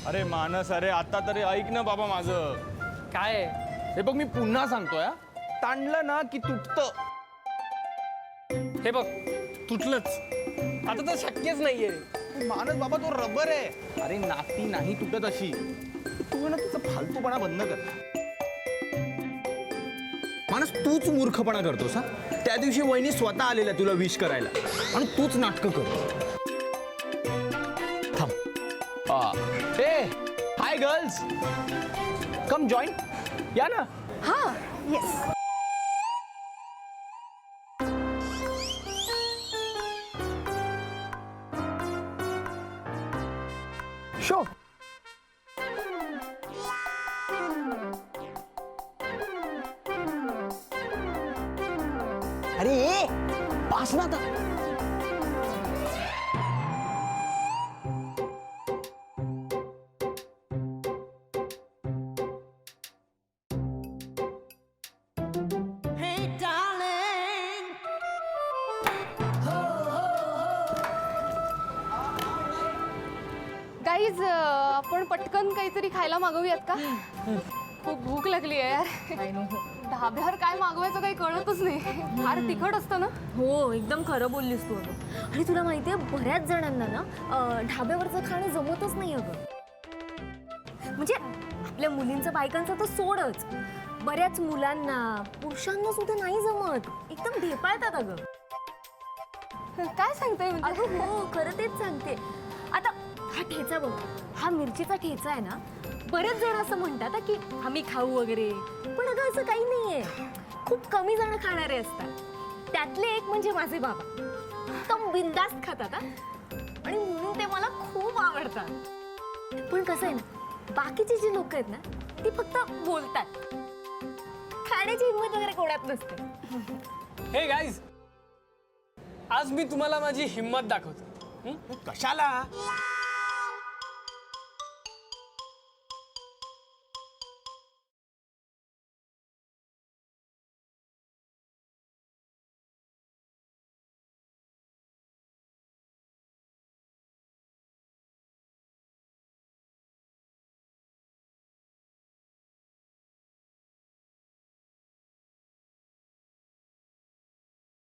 अरे मानस, अरे आता तरी ऐक ना बाबा माझं. काय हे बघ मी पुन्हा सांगतोय, ताणलं ना की तुटतं. हे बघ तुटलंच, आता तर शक्यच नाहीये. मानस बाबा तो रबर आहे. अरे नाती नाही तुटत अशी. तू ना तुझं फालतूपणा बंद कर. मानस तूच मूर्खपणा करतोस हा. त्या दिवशी वहिनी स्वतः आलेल्या तुला विश करायला आणि तूच नाटकं कर. थांब. हे हाय गर्ल्स, कम जॉईन. या ना. हा येस. शो. अरे पास ना आता. गाईज आपण पटकन काहीतरी खायला मागवूयात का? खूप भूक लागली आहे यार. ढाब्यावर काय मागवायचं काही कळतच नाही. फार तिखट असतं ना. हो एकदम खरं बोललीस तू अगं. आणि तुला माहिती आहे बऱ्याच जणांना ना ढाब्यावरचं खाणं जमतच नाही अगं. म्हणजे आपल्या मुलींचं बायकांचं तर सोडच, बऱ्याच मुलांना पुरुषांना सुद्धा नाही जमत. एकदम ढेपाळतात अगं. काय सांगताय म्हणजे? अगं हो खरं तेच सांगते. आता हा ठेचा बघ, हा मिरचीचा ठेचा आहे ना, बरेच जण असं म्हणतात की आम्ही खाऊ वगैरे, पण अगं असं काही नाहीये. खूप कमी जण खाणारे असतात. त्यातले एक म्हणजे माझे बाबा. एकदम बिनधास्त खातात हा. आणि म्हणून ते मला खूप आवडतात. पण कसं आहे ना, बाकीची जी लोक आहेत ना ती फक्त बोलतात. खाण्याची हिंमत वगैरे कोणात नसते. हे गाईज, आज मी तुम्हाला माझी हिंमत दाखवतो. कशाला?